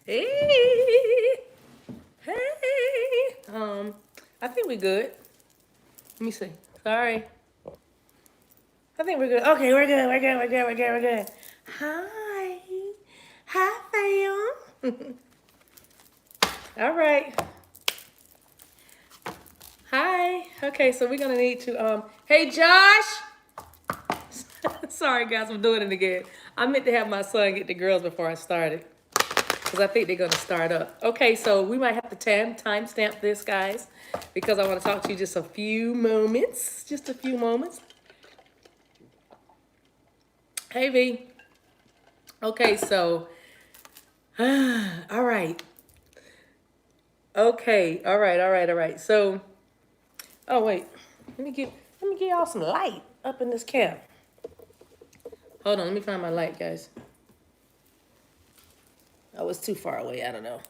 Hey. Hey. I think we're good. Let me see. Sorry. I think we're good. Okay, we're good. We're good. We're good. We're good. We're good. Hi. Hi, fam. All right. Hi. Okay, so we're gonna need to hey Josh. Sorry guys, I'm doing it again. I meant to have my son get the girls before I started, because I think they're gonna start up. Okay, so we might have to time stamp this, guys, because I want to talk to you just a few moments. Just a few moments. Hey V. Okay, so all right. Okay, all right. So, oh wait, let me give y'all some light up in this camp. Hold on, let me find my light, guys. I was too far away. I don't know.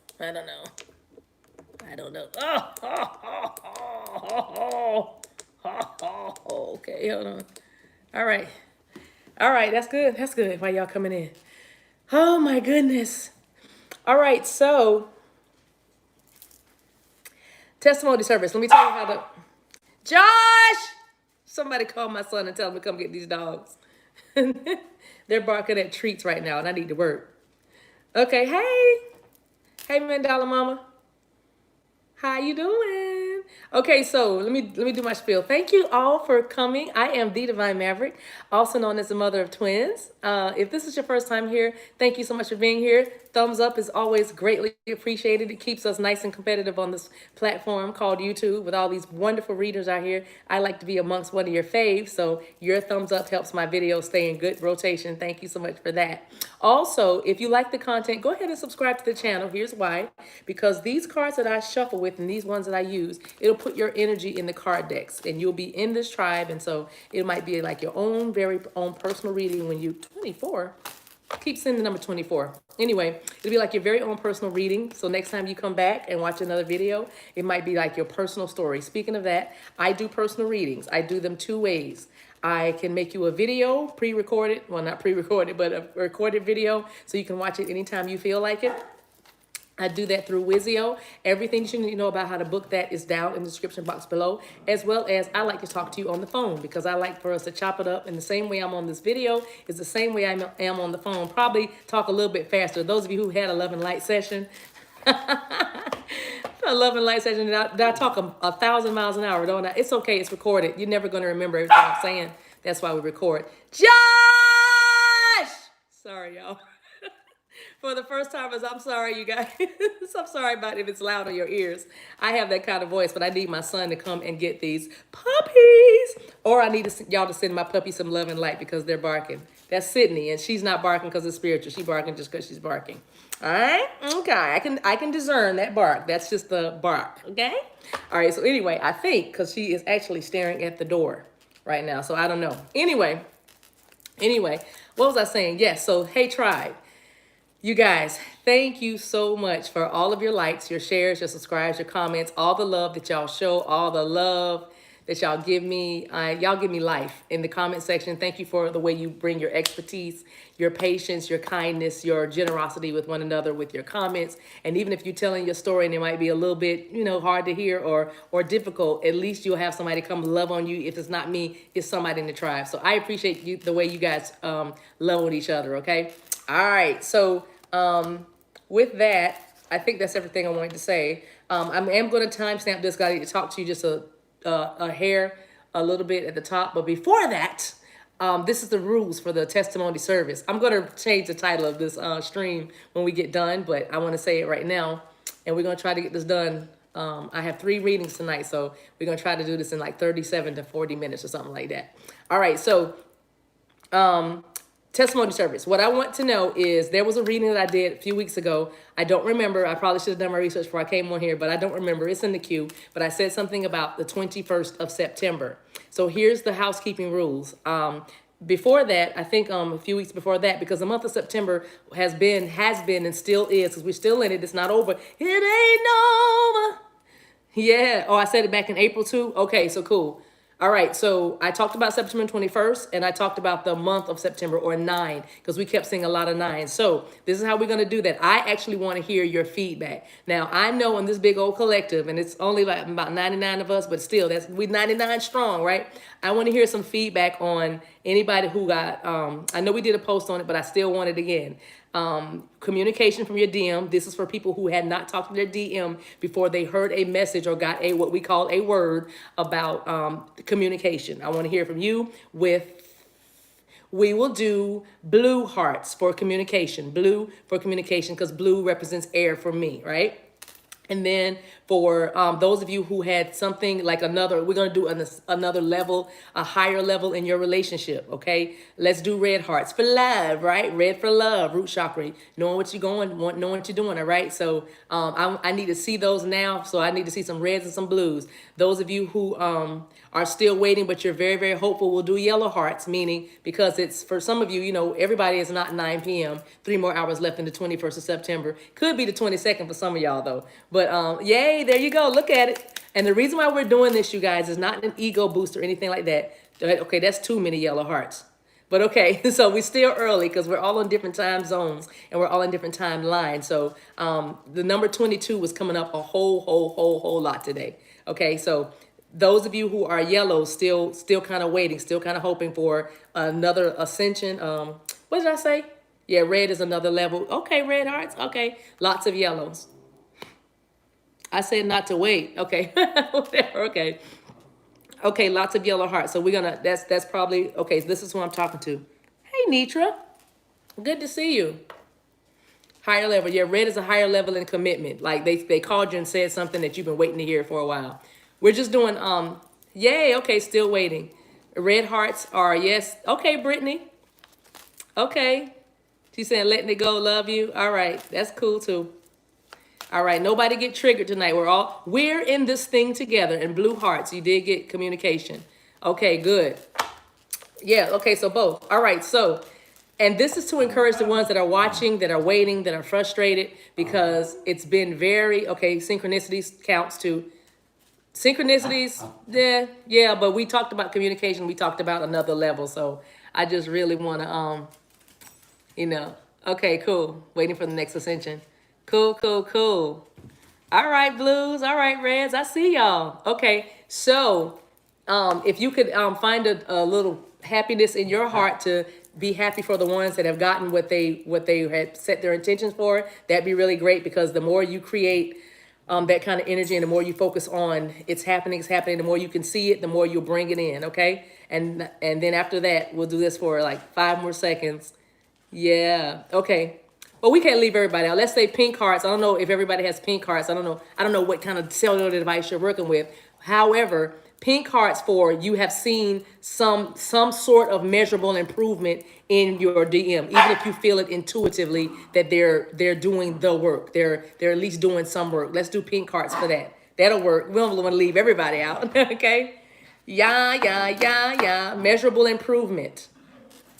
Okay, hold on. All right, that's good. That's good. While y'all coming in. Oh my goodness. All right, so testimony service. Let me tell you how to. Josh, somebody call my son and tell him to come get these dogs. They're barking at treats right now, and I need to work. Okay, hey, Mandala Mama. How you doing? Okay, so let me do my spiel. Thank you all for coming. I am the Divine Maverick, also known as the mother of twins. If this is your first time here, thank you so much for being here. Thumbs up is always greatly appreciated. It keeps us nice and competitive on this platform called YouTube with all these wonderful readers out here. I like to be amongst one of your faves, so your thumbs up helps my videos stay in good rotation. Thank you so much for that. Also, if you like the content, go ahead and subscribe to the channel. Here's why. Because these cards that I shuffle with and these ones that I use, it'll put your energy in the card decks and you'll be in this tribe. And so it might be like your own very own personal reading when you 24. Keep sending the number 24. Anyway, it'll be like your very own personal reading. So next time you come back and watch another video, it might be like your personal story. Speaking of that, I do personal readings. I do them two ways. I can make you a video, pre-recorded, well, not pre-recorded, but a recorded video, so you can watch it anytime you feel like it. I do that through Wizio. Everything you need to know about how to book that is down in the description box below, as well as I like to talk to you on the phone because I like for us to chop it up. And the same way I'm on this video is the same way I am on the phone. Probably talk a little bit faster. Those of you who had a love and light session, a love and light session, did I talk 1,000 miles an hour, don't I? It's okay. It's recorded. You're never going to remember everything I'm saying. That's why we record. Josh! Sorry, y'all. For the first timers, I'm sorry, you guys. I'm sorry about if it's loud in your ears. I have that kind of voice, but I need my son to come and get these puppies. Or I need y'all to send my puppy some love and light because they're barking. That's Sydney, and she's not barking because it's spiritual. She's barking just because she's barking. All right? Okay, I can discern that bark. That's just the bark, okay? All right, so anyway, I think because she is actually staring at the door right now, so I don't know. Anyway, what was I saying? Yes, so hey, tribe. You guys, thank you so much for all of your likes, your shares, your subscribes, your comments, all the love that y'all show, all the love that y'all give me. Y'all give me life in the comment section. Thank you for the way you bring your expertise, your patience, your kindness, your generosity with one another with your comments. And even if you're telling your story and it might be a little bit, hard to hear or difficult, at least you'll have somebody come love on you. If it's not me, it's somebody in the tribe. So I appreciate you the way you guys love on each other, okay? All right, so with that, I think that's everything I wanted to say. I am going to timestamp this. I need to talk to you just a hair, a little bit at the top. But before that, this is the rules for the testimony service. I'm going to change the title of this stream when we get done, but I want to say it right now. And we're going to try to get this done. I have 3 readings tonight, so we're going to try to do this in like 37 to 40 minutes or something like that. All right, so testimony service. What I want to know is there was a reading that I did a few weeks ago. I don't remember. I probably should have done my research before I came on here, but I don't remember. It's in the queue. But I said something about the 21st of September. So here's the housekeeping rules. Before that, I think a few weeks before that, because the month of September has been and still is, because we're still in it. It's not over. It ain't over. Yeah. Oh, I said it back in April too? Okay, so cool. All right, so I talked about September 21st, and I talked about the month of September, or 9, because we kept seeing a lot of 9s. So this is how we're going to do that. I actually want to hear your feedback. Now, I know in this big old collective, and it's only like about 99 of us, but still, we 99 strong, right? I want to hear some feedback on anybody who got, I know we did a post on it, but I still want it again. Communication from your DM. This is for people who had not talked to their DM before they heard a message or got what we call a word about communication. I want to hear from you we will do blue hearts for communication. Blue for communication, because blue represents air for me, right? And then for those of you who had something like we're going to do another level, a higher level in your relationship, okay? Let's do red hearts for love, right? Red for love, root chakra, knowing what you're knowing what you're doing, all right? So I need to see those now, so I need to see some reds and some blues. Those of you who are still waiting, but you're very, very hopeful, we'll do yellow hearts, meaning because it's, for some of you, everybody is not 9 p.m., 3 more hours left in the 21st of September. Could be the 22nd for some of y'all, though. But yay, there you go. Look at it. And the reason why we're doing this, you guys, is not an ego boost or anything like that. Okay, that's too many yellow hearts. But okay, so we're still early because we're all on different time zones and we're all in different timelines. So the number 22 was coming up a whole lot today. Okay, so those of you who are yellow, still kind of waiting, still kind of hoping for another ascension. What did I say? Yeah, red is another level. Okay, red hearts. Okay, lots of yellows. I said not to wait. Okay, okay. Okay, lots of yellow hearts. So we're gonna, that's probably, okay, so this is who I'm talking to. Hey, Nitra. Good to see you. Higher level. Yeah, red is a higher level in commitment. Like they called you and said something that you've been waiting to hear for a while. We're just doing, yay, okay, still waiting. Red hearts are yes. Okay, Brittany. Okay. She's saying letting it go, love you. All right, that's cool too. All right, nobody get triggered tonight. We're in this thing together. And blue hearts, you did get communication. Okay, good. Yeah, okay, so both. All right, so, and this is to encourage the ones that are watching, that are waiting, that are frustrated, because it's been very, okay, synchronicities counts too. Synchronicities, yeah, but we talked about communication. We talked about another level. So I just really want to, okay, cool. Waiting for the next ascension. Cool. All right, blues. All right, reds. I see y'all. Okay, so if you could find a little happiness in your heart to be happy for the ones that have gotten what they had set their intentions for, that'd be really great, because the more you create that kind of energy, and the more you focus on it's happening, the more you can see it, the more you'll bring it in, okay? And then after that, we'll do this for like 5 more seconds. Yeah, okay. Well, we can't leave everybody out. Let's say pink hearts. I don't know if everybody has pink hearts. I don't know what kind of cellular device you're working with. However, pink hearts for you have seen some sort of measurable improvement in your DM, even if you feel it intuitively that they're doing the work. They're at least doing some work. Let's do pink hearts for that. That'll work. We don't want to leave everybody out. Okay? Yeah. Measurable improvement.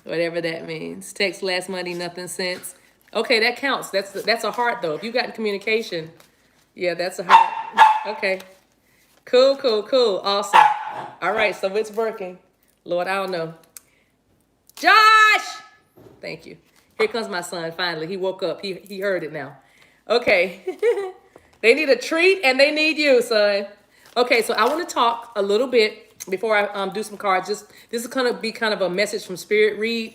Whatever that means. Text last money, nothing since. Okay, that counts. That's a heart though. If you got communication, yeah, that's a heart. Okay. Cool. Awesome. All right, so it's working. Lord, I don't know. Josh! Thank you. Here comes my son, finally. He woke up. He heard it now. Okay. They need a treat and they need you, son. Okay, so I want to talk a little bit before I do some cards. This is going to be kind of a message from Spirit read.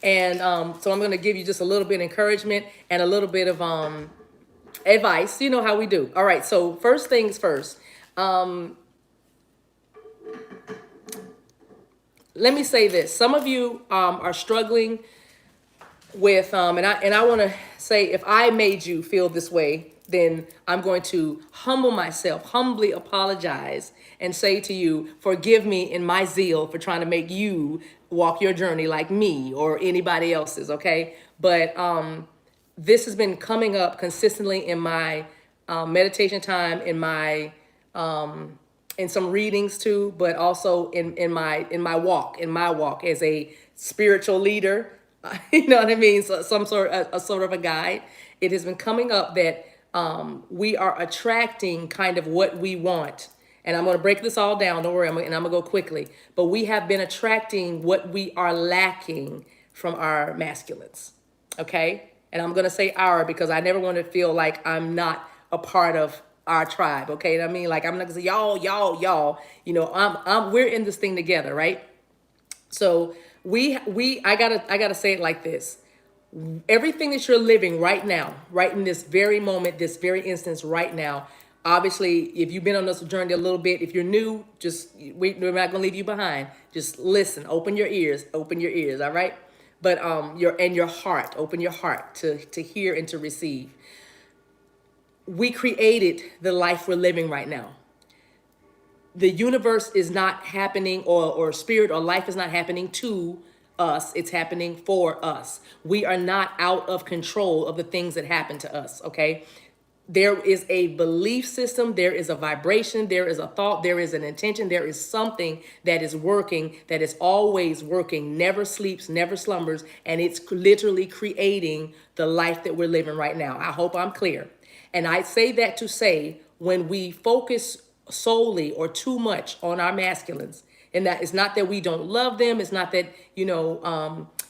And so I'm going to give you just a little bit of encouragement and a little bit of advice. You know how we do. All right, so first things first. Let me say this. Some of you are struggling with, and I want to say, if I made you feel this way, then I'm going to humble myself, humbly apologize, and say to you, forgive me in my zeal for trying to make you walk your journey like me or anybody else's, okay? But this has been coming up consistently in my meditation time, in my in some readings too, but also in my walk as a spiritual leader. You know what I mean? So some sort of a guide. It has been coming up that we are attracting kind of what we want. And I'm going to break this all down. Don't worry, and I'm going to go quickly. But we have been attracting what we are lacking from our masculines. Okay? And I'm going to say our because I never want to feel like I'm not a part of our tribe. Okay? I mean, like, I'm not going to say y'all. You know, we're in this thing together, right? So I gotta say it like this. Everything that you're living right now, right in this very moment, this very instance right now, obviously, if you've been on this journey a little bit, if you're new, we're not gonna leave you behind. Just listen, open your ears, all right? But your heart, open your heart to hear and to receive. We created the life we're living right now. The universe is not happening, or spirit or life is not happening to us. It's happening for us. We are not out of control of the things that happen to us, okay? There is a belief system, there is a vibration, there is a thought, there is an intention, there is something that is working, that is always working, never sleeps, never slumbers, and it's literally creating the life that we're living right now. I hope I'm clear. And I say that to say, when we focus solely or too much on our masculines, and that it's not that we don't love them, it's not that,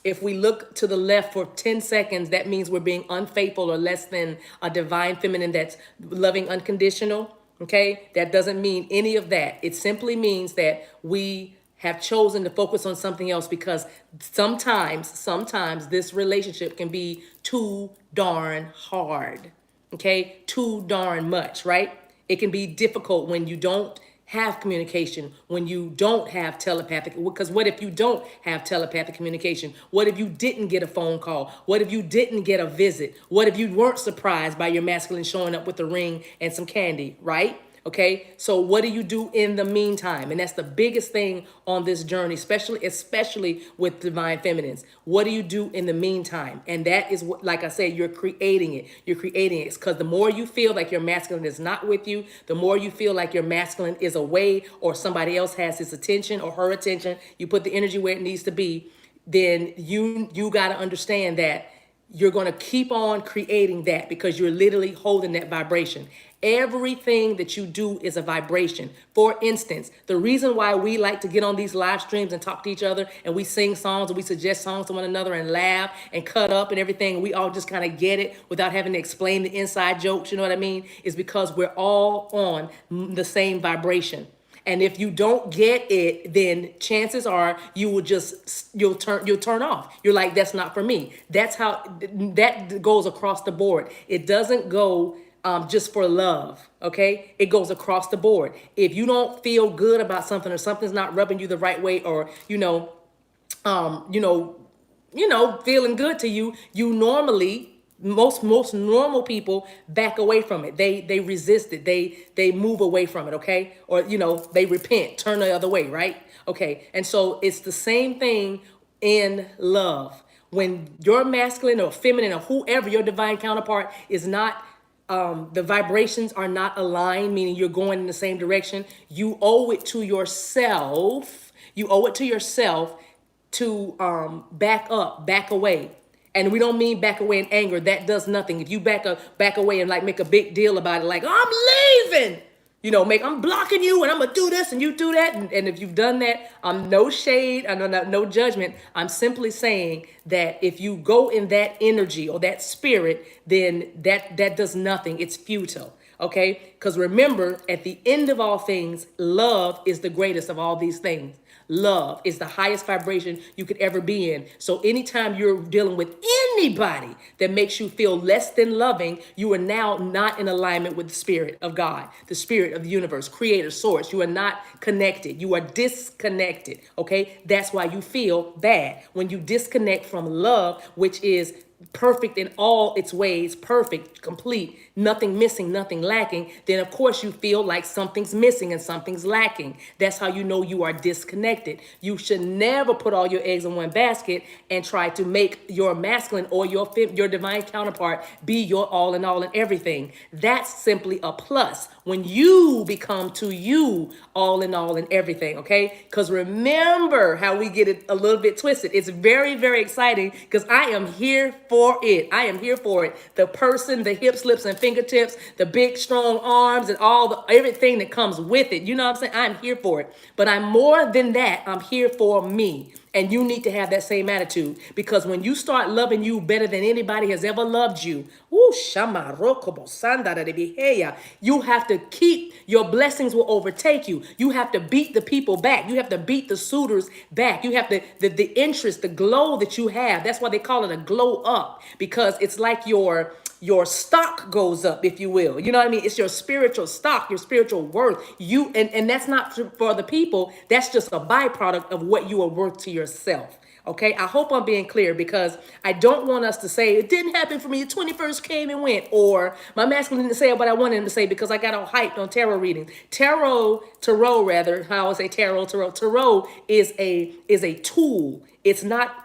if we look to the left for 10 seconds, that means we're being unfaithful or less than a divine feminine that's loving unconditional. Okay, that doesn't mean any of that. It simply means that we have chosen to focus on something else, because sometimes this relationship can be too darn hard. Okay, too darn much, right? It can be difficult when you don't have communication, when you don't have telepathic, because what if you don't have telepathic communication? What if you didn't get a phone call? What if you didn't get a visit? What if you weren't surprised by your masculine showing up with a ring and some candy, right? Okay, so what do you do in the meantime? And that's the biggest thing on this journey, especially with divine feminines. What do you do in the meantime? And that is what, like I said, you're creating it. You're creating it because the more you feel like your masculine is not with you, the more you feel like your masculine is away, or somebody else has his attention or her attention, you put the energy where it needs to be, then you got to understand that you're going to keep on creating that, because you're literally holding that vibration. Everything that you do is a vibration. For instance, the reason why we like to get on these live streams and talk to each other, and we sing songs and we suggest songs to one another and laugh and cut up and everything, and we all just kind of get it without having to explain the inside jokes, you know what I mean? Is because we're all on the same vibration. And if you don't get it, then chances are you'll turn off. You're like, that's not for me. That's how that goes across the board. It doesn't go just for love. Okay, it goes across the board. If you don't feel good about something, or something's not rubbing you the right way, or feeling good to you, you normally, most normal people back away from it. They resist it. They move away from it, okay? Or they repent, turn the other way, right? Okay. And so it's the same thing in love. When your masculine or feminine or whoever your divine counterpart is not, the vibrations are not aligned, meaning you're going in the same direction, you owe it to yourself. You owe it to yourself to back up, back away. And we don't mean back away in anger. That does nothing. If you back away and like make a big deal about it, like, I'm leaving, I'm blocking you and I'm gonna do this and you do that. And if you've done that, no shade, no judgment. I'm simply saying that if you go in that energy or that spirit, then that does nothing. It's futile. Okay? Because remember, at the end of all things, love is the greatest of all these things. Love is the highest vibration you could ever be in. So anytime you're dealing with anybody that makes you feel less than loving, you are now not in alignment with the spirit of God, the spirit of the universe, creator, source. You are not connected. You are disconnected. Okay? That's why you feel bad. When you disconnect from love, which is perfect in all its ways, perfect, complete, nothing missing, nothing lacking, then of course you feel like something's missing and something's lacking. That's how you know you are disconnected. You should never put all your eggs in one basket and try to make your masculine or your divine counterpart be your all in all and everything. That's simply a plus when you become to you all in all and everything, okay? Because remember how we get it a little bit twisted. It's very, very exciting because I am here for for it. I am here for it. The person, the hips, lips, and fingertips, the big, strong arms, and everything that comes with it. You know what I'm saying? I'm here for it. But I'm more than that. I'm here for me. And you need to have that same attitude, because when you start loving you better than anybody has ever loved you, you have to keep, your blessings will overtake you. You have to beat the people back. You have to beat the suitors back. You have the interest, the glow that you have. That's why they call it a glow up, because it's like your stock goes up, if you will. You know what I mean? It's your spiritual stock, your spiritual worth. And that's not for the people. That's just a byproduct of what you are worth to yourself. Okay, I hope I'm being clear, because I don't want us to say it didn't happen for me. The 21st came and went, or my masculine didn't say what I wanted him to say because I got all hyped on tarot reading. Tarot, how I say tarot is a tool. It's not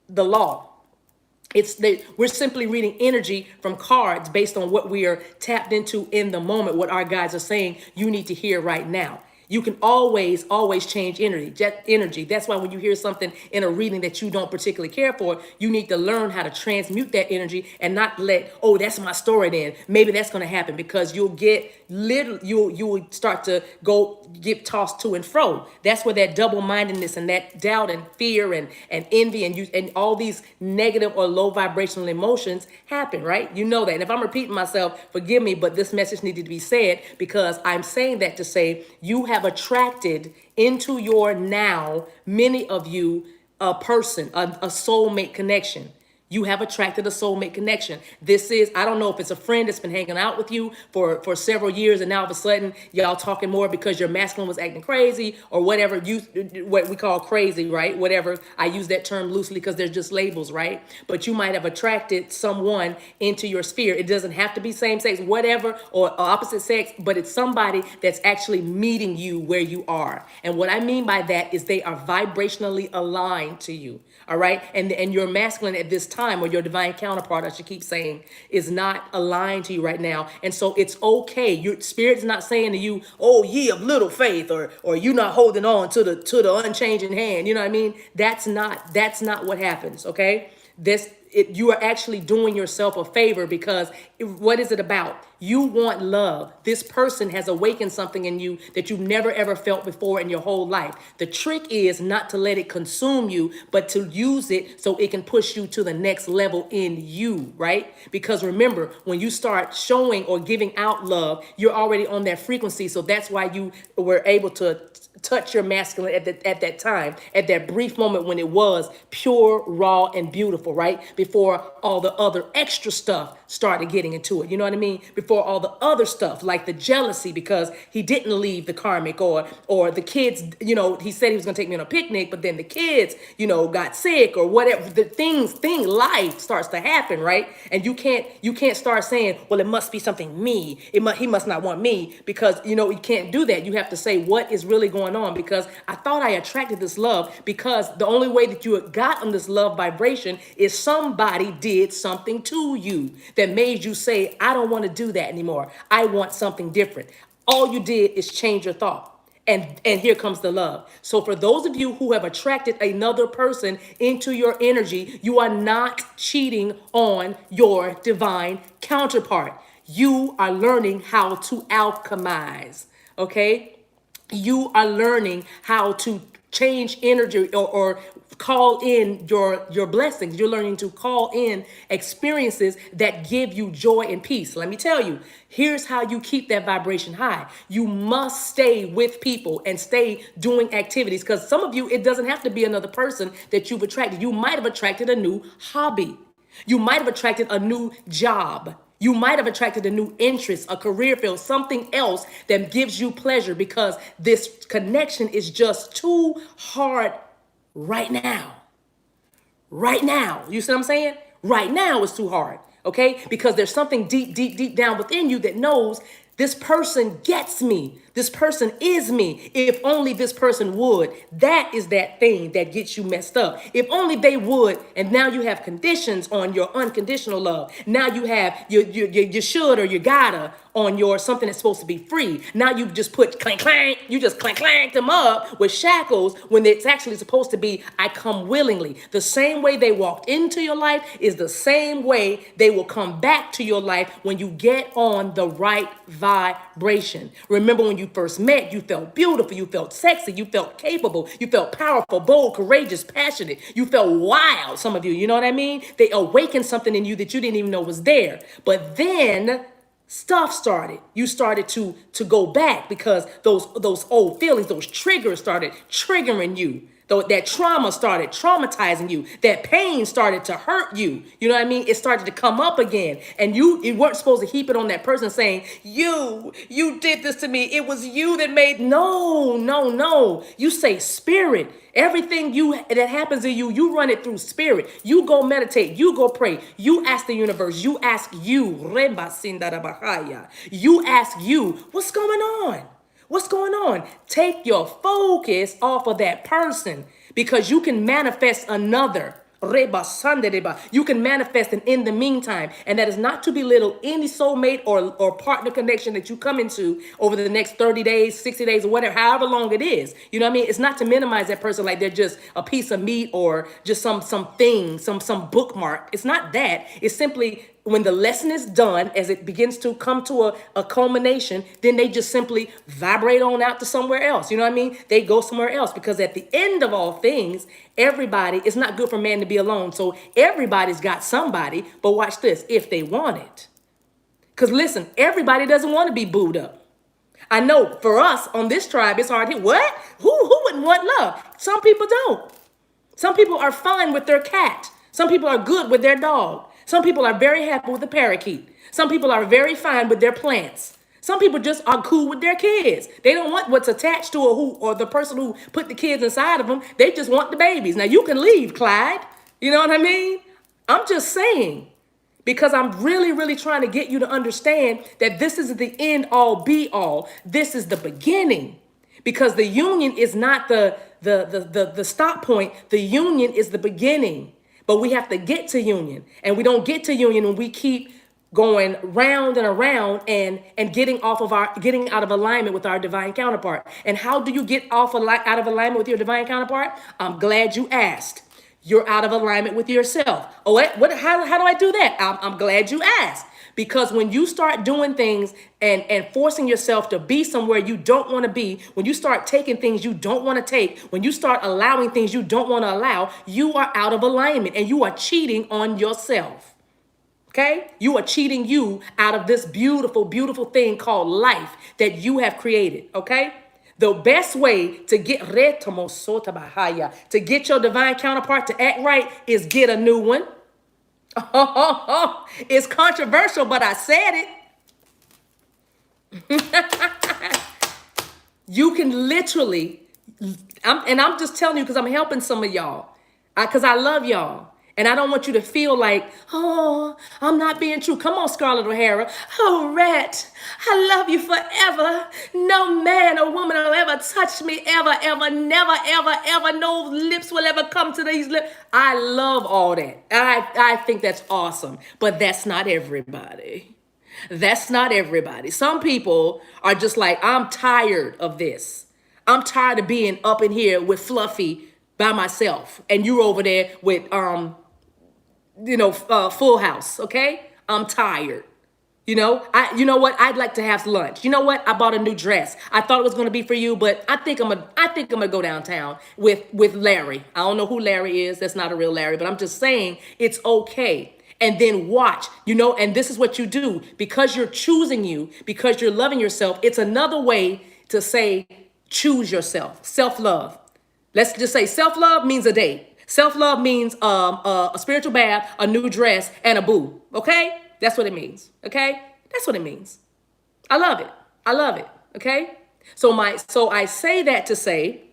the law. We're simply reading energy from cards based on what we are tapped into in the moment, what our guides are saying you need to hear right now. You can always change energy. That's why when you hear something in a reading that you don't particularly care for, you need to learn how to transmute that energy and not let, oh, that's my story then. Maybe that's going to happen, because you will start to get tossed to and fro. That's where that double-mindedness and that doubt and fear and envy and all these negative or low vibrational emotions happen, right? You know that. And if I'm repeating myself, forgive me, but this message needed to be said, because I'm saying that to say you have attracted into your now, many of you, a person, a soulmate connection. You have attracted a soulmate connection. This is, I don't know if it's a friend that's been hanging out with you for several years, and now all of a sudden y'all talking more because your masculine was acting crazy or whatever, what we call crazy, right? Whatever. I use that term loosely because they're just labels, right? But you might have attracted someone into your sphere. It doesn't have to be same sex, whatever, or opposite sex, but it's somebody that's actually meeting you where you are. And what I mean by that is they are vibrationally aligned to you. All right. And your masculine at this time, or your divine counterpart, I should keep saying, is not aligned to you right now. And so it's okay. Your spirit is not saying to you, oh, ye of little faith, or you not holding on to the unchanging hand. You know what I mean? That's not what happens. OK, you are actually doing yourself a favor, because what is it about? You want love. This person has awakened something in you that you've never ever felt before in your whole life. The trick is not to let it consume you, but to use it so it can push you to the next level in you, right? Because remember, when you start showing or giving out love, you're already on that frequency. So that's why you were able to touch your masculine at that time, at that brief moment when it was pure, raw, and beautiful, right? Before all the other extra stuff started getting into it. You know what I mean? Before all the other stuff, like the jealousy because he didn't leave the karmic, or the kids, he said he was going to take me on a picnic, but then the kids, got sick, or whatever. Life starts to happen, right? And you can't start saying, well, it must be something me. He must not want me, because, you can't do that. You have to say what is really going on, because I thought I attracted this love, because the only way that you got on this love vibration is somebody did something to you that made you say, I don't want to do that anymore. I want something different. All you did is change your thought. And here comes the love. So for those of you who have attracted another person into your energy, you are not cheating on your divine counterpart. You are learning how to alchemize, okay? You are learning how to change energy or call in your blessings. You're learning to call in experiences that give you joy and peace. Let me tell you, here's how you keep that vibration high. You must stay with people and stay doing activities, because some of you, it doesn't have to be another person that you've attracted. You might have attracted a new hobby. You might have attracted a new job. You might have attracted a new interest, a career field, something else that gives you pleasure, because this connection is just too hard right now. Right now. You see what I'm saying? Right now is too hard, okay? Because there's something deep, deep, deep down within you that knows this person gets me. This person is me. If only this person would. That is that thing that gets you messed up. If only they would. And now you have conditions on your unconditional love. Now you have your should or your gotta on your something that's supposed to be free. Now you just put clank clank. You just clank clank them up with shackles when it's actually supposed to be I come willingly. The same way they walked into your life is the same way they will come back to your life when you get on the right vibration. Remember when you first met, you felt beautiful, you felt sexy, you felt capable, you felt powerful, bold, courageous, passionate, you felt wild, some of you know what I mean? They awakened something in you that you didn't even know was there. But then stuff started. You started to go back because those old feelings, those triggers started triggering you. That trauma started traumatizing you. That pain started to hurt you. You know what I mean? It started to come up again. And you weren't supposed to heap it on that person saying, you did this to me. It was you that made, no. You say spirit. Everything that happens to you, you run it through spirit. You go meditate. You go pray. You ask the universe. You ask you. You ask you, what's going on? What's going on? Take your focus off of that person because you can manifest another. You can manifest an in the meantime. And that is not to belittle any soulmate or partner connection that you come into over the next 30 days, 60 days, or whatever, however long it is. You know what I mean? It's not to minimize that person like they're just a piece of meat or just some bookmark. It's not that. It's simply when the lesson is done, as it begins to come to a culmination, then they just simply vibrate on out to somewhere else. You know what I mean? They go somewhere else because at the end of all things, it's not good for man to be alone. So everybody's got somebody, but watch this, if they want it. Because listen, everybody doesn't want to be booed up. I know for us on this tribe, it's hard to, what? Who wouldn't want love? Some people don't. Some people are fine with their cat. Some people are good with their dog. Some people are very happy with the parakeet. Some people are very fine with their plants. Some people just are cool with their kids. They don't want what's attached to or the person who put the kids inside of them. They just want the babies. Now you can leave, Clyde. You know what I mean? I'm just saying, because I'm really, really trying to get you to understand that this is the end all be all. This is the beginning, because the union is not the stop point. The union is the beginning. But we have to get to union, and we don't get to union when we keep going round and around and getting out of alignment with our divine counterpart. And how do you get out of alignment with your divine counterpart? I'm glad you asked. You're out of alignment with yourself. Oh, how do I do that? I'm glad you asked. Because when you start doing things and forcing yourself to be somewhere you don't want to be, when you start taking things you don't want to take, when you start allowing things you don't want to allow, you are out of alignment and you are cheating on yourself. Okay? You are cheating you out of this beautiful, beautiful thing called life that you have created. Okay? The best way to get your divine counterpart to act right is get a new one. It's controversial, but I said it. You can literally, I'm just telling you because I'm helping some of y'all, because I love y'all. And I don't want you to feel like, oh, I'm not being true. Come on, Scarlett O'Hara. Oh, Rat, I love you forever. No man or woman will ever touch me, ever, never, ever. No lips will ever come to these lips. I love all that. I think that's awesome. But that's not everybody. That's not everybody. Some people are just like, I'm tired of this. I'm tired of being up in here with Fluffy by myself. And you're over there with, Full House, okay? I'm tired. You know what? I'd like to have lunch. You know what? I bought a new dress. I thought it was going to be for you, but I think I'm gonna go downtown with Larry. I don't know who Larry is. That's not a real Larry, but I'm just saying it's okay. And then watch, and this is what you do because you're choosing you, because you're loving yourself. It's another way to say choose yourself, self-love. Let's just say self-love means a date. Self-love means a spiritual bath, a new dress, and a boo. Okay? That's what it means. Okay? That's what it means. I love it. I love it. Okay? So I say that to say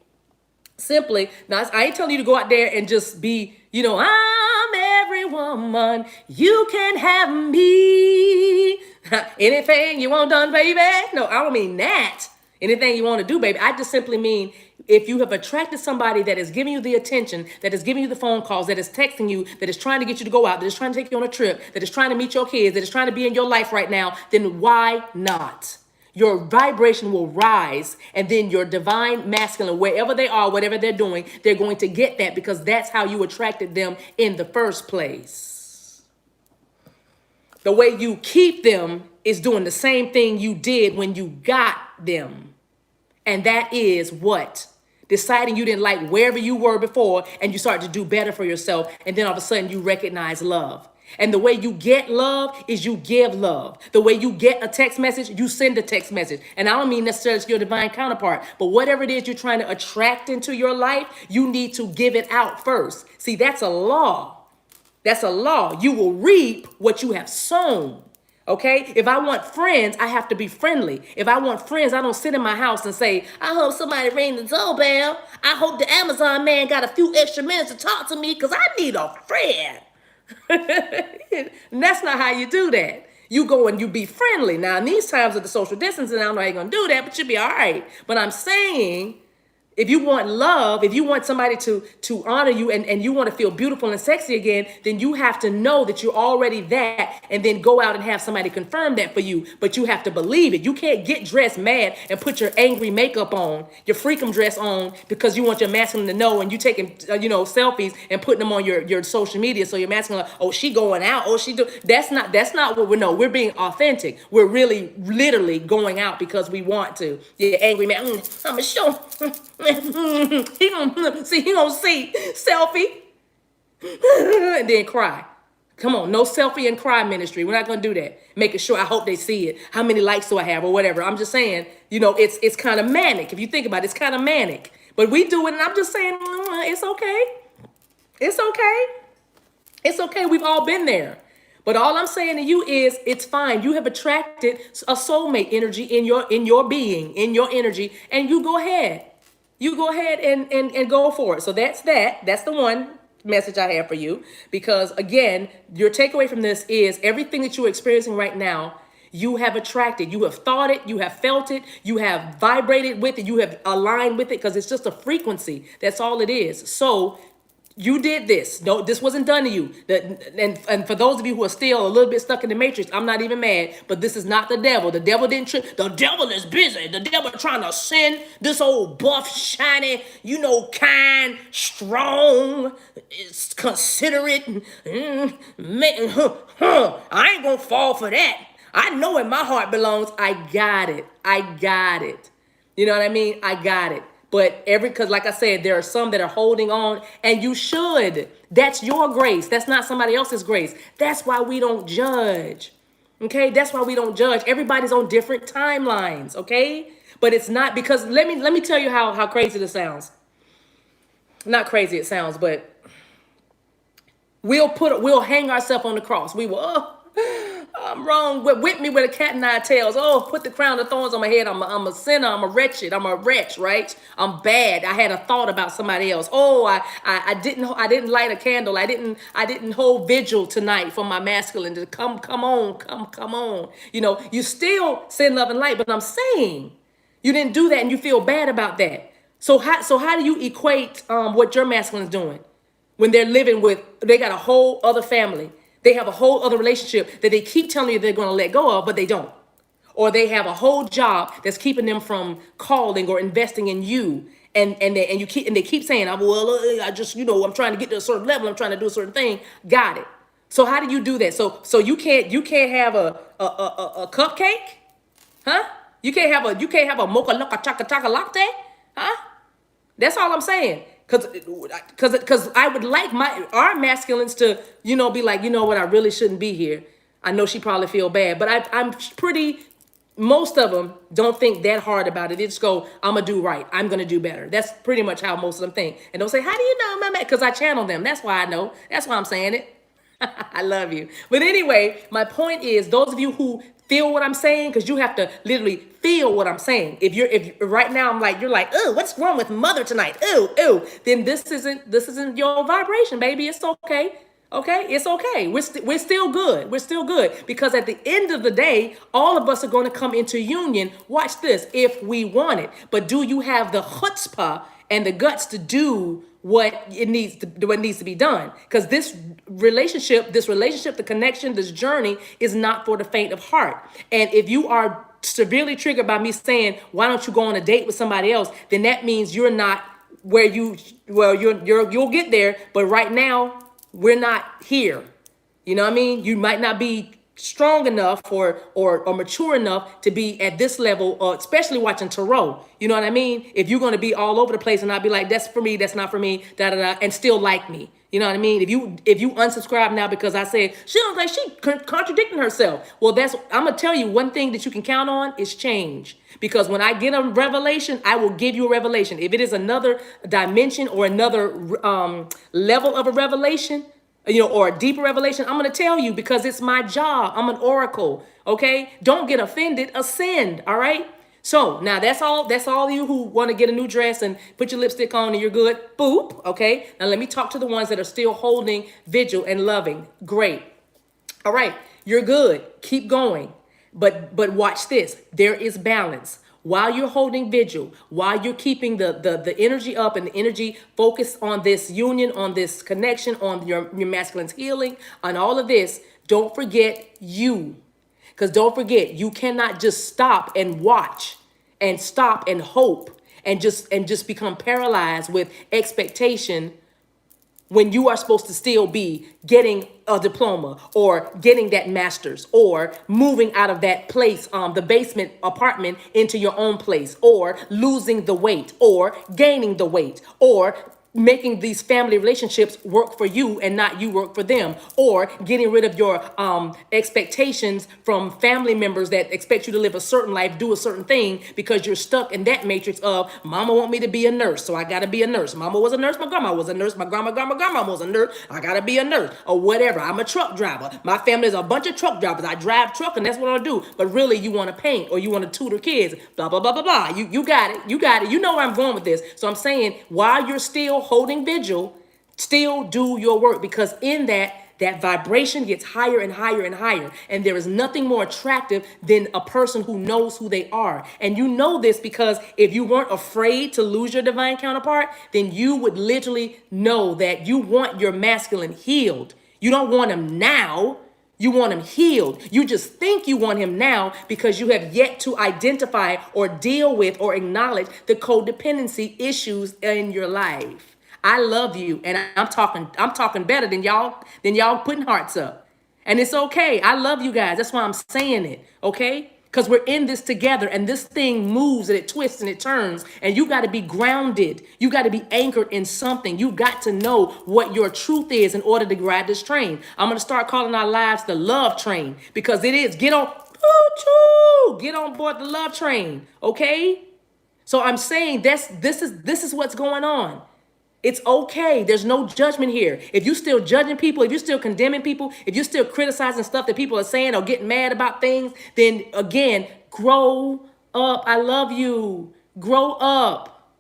simply, now I ain't telling you to go out there and just be, I'm every woman. You can have me. Anything you want done, baby. No, I don't mean that. anything you want to do, baby. I just simply mean if you have attracted somebody that is giving you the attention, that is giving you the phone calls, that is texting you, that is trying to get you to go out, that is trying to take you on a trip, that is trying to meet your kids, that is trying to be in your life right now, then why not? Your vibration will rise, and then your divine masculine, wherever they are, whatever they're doing, they're going to get that because that's how you attracted them in the first place. The way you keep them is doing the same thing you did when you got them. And that is what? Deciding you didn't like wherever you were before and you start to do better for yourself. And then all of a sudden you recognize love. And the way you get love is you give love. The way you get a text message, you send a text message. And I don't mean necessarily your divine counterpart, but whatever it is you're trying to attract into your life, you need to give it out first. See, that's a law. That's a law. You will reap what you have sown. Okay? If I want friends, I have to be friendly. If I want friends, I don't sit in my house and say, I hope somebody ring the doorbell. I hope the Amazon man got a few extra minutes to talk to me because I need a friend. And that's not how you do that. You go and you be friendly. Now, in these times of the social distancing, I don't know how you're going to do that, but you'll be all right. But I'm saying, if you want love, if you want somebody to honor you and you want to feel beautiful and sexy again, then you have to know that you're already that and then go out and have somebody confirm that for you. But you have to believe it. You can't get dressed mad and put your angry makeup on, your freakum dress on because you want your masculine to know and you taking, selfies and putting them on your social media. So your masculine, oh, she going out. Oh, she do. That's not what we know. We're being authentic. We're really literally going out because we want to. Yeah, angry man. I'm going to show. He gonna see selfie and then cry. Come on, no selfie and cry ministry. We're not gonna do that. Making sure I hope they see it. How many likes do I have or whatever? I'm just saying, it's kind of manic. If you think about it, it's kind of manic. But we do it, and I'm just saying, it's okay. It's okay. It's okay. We've all been there. But all I'm saying to you is it's fine. You have attracted a soulmate energy in your being, in your energy, and you go ahead. You go ahead and go for it. So that's that. That's the one message I have for you. Because again, your takeaway from this is everything that you're experiencing right now, you have attracted. You have thought it. You have felt it. You have vibrated with it. You have aligned with it because it's just a frequency. That's all it is. So you did this. No, this wasn't done to you. And for those of you who are still a little bit stuck in the matrix, I'm not even mad, but this is not the devil. The devil didn't trick. The devil is busy. The devil trying to send this old buff, shiny, kind, strong, considerate. I ain't gonna fall for that. I know where my heart belongs. I got it. I got it. You know what I mean? I got it. But because like I said, there are some that are holding on, and you should. That's your grace. That's not somebody else's grace. That's why we don't judge. Okay? That's why we don't judge. Everybody's on different timelines, okay? But it's not because let me tell you how crazy this sounds. Not crazy it sounds, but we'll hang ourselves on the cross. We will, I'm wrong. Whip me with a cat and nine tails. Oh, put the crown of thorns on my head. I'm a sinner. I'm a wretched. I'm a wretch, right? I'm bad. I had a thought about somebody else. Oh, I didn't light a candle. I didn't hold vigil tonight for my masculine to come on. You still send love and light, but I'm saying you didn't do that and you feel bad about that. So how do you equate what your masculine is doing when they're living they got a whole other family? They have a whole other relationship that they keep telling you they're going to let go of, but they don't. Or they have a whole job that's keeping them from calling or investing in you. And they keep saying, I just, I'm trying to get to a certain level. I'm trying to do a certain thing. Got it. So how do you do that? So you can't have a cupcake? Huh? You can't have a mocha loca chaka chaka latte? Huh? That's all I'm saying. Because I would like our masculines to, be like, what, I really shouldn't be here. I know she probably feel bad, but most of them don't think that hard about it. They just go, I'm going to do right. I'm going to do better. That's pretty much how most of them think. And don't say, how do you know, my man? Because I channel them. That's why I know. That's why I'm saying it. I love you. But anyway, my point is, those of you who feel what I'm saying, because you have to literally feel what I'm saying. If right now you're like, oh, what's wrong with mother tonight? Ooh, then this isn't your vibration, baby. It's okay. Okay, it's okay. We're still good. We're still good because at the end of the day, all of us are going to come into union. Watch this, if we want it. But do you have the chutzpah and the guts to do what needs to be done? Because this relationship, the connection, this journey is not for the faint of heart. And if you are severely triggered by me saying, "Why don't you go on a date with somebody else?" then that means you're not where you'll get there. But right now, we're not here. You know what I mean? You might not be strong enough or mature enough to be at this level, especially watching tarot. You know what I mean? If you're going to be all over the place and not be like, "That's for me, that's not for me," da da da, and still like me. You know what I mean? If you unsubscribe now because I said she don't like, she contradicting herself. Well, I'm gonna tell you one thing that you can count on is change. Because when I get a revelation, I will give you a revelation. If it is another dimension or another level of a revelation, or a deeper revelation, I'm going to tell you because it's my job. I'm an oracle. Okay. Don't get offended. Ascend. All right. So now that's all you who want to get a new dress and put your lipstick on and you're good. Boop. Okay. Now let me talk to the ones that are still holding vigil and loving. Great. All right. You're good. Keep going. But watch this. There is balance. While you're holding vigil, while you're keeping the energy up and the energy focused on this union, on this connection, on your masculine's healing, on all of this, don't forget you. Because don't forget, you cannot just stop and watch and stop and hope and just become paralyzed with expectation when you are supposed to still be getting a diploma or getting that master's or moving out of that place, the basement apartment into your own place, or losing the weight or gaining the weight, or making these family relationships work for you and not you work for them, or getting rid of your expectations from family members that expect you to live a certain life, do a certain thing, because you're stuck in that matrix of mama want me to be a nurse, so I gotta be a nurse. Mama was a nurse, my grandma was a nurse, my grandma was a nurse, I gotta be a nurse, or whatever. I'm a truck driver. My family is a bunch of truck drivers. I drive truck and that's what I do. But really you want to paint or you want to tutor kids, blah, blah, blah, blah, blah. You got it. You got it. You know where I'm going with this. So I'm saying while you're still holding vigil, still do your work, because in that vibration gets higher and higher and higher. And there is nothing more attractive than a person who knows who they are. And you know this because if you weren't afraid to lose your divine counterpart, then you would literally know that you want your masculine healed. You don't want him now. You want him healed. You just think you want him now because you have yet to identify or deal with or acknowledge the codependency issues in your life. I love you, and I'm talking better than y'all putting hearts up. And it's okay. I love you guys. That's why I'm saying it, okay? Because we're in this together, and this thing moves and it twists and it turns, and you got to be grounded. You got to be anchored in something. You got to know what your truth is in order to ride this train. I'm going to start calling our lives the love train, because it is. Get on board the love train, okay? So I'm saying this is what's going on. It's okay. There's no judgment here. If you're still judging people, if you're still condemning people, if you're still criticizing stuff that people are saying or getting mad about things, then again, grow up. I love you. Grow up.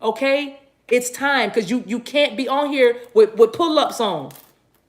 Okay? It's time, because you can't be on here with pull-ups on.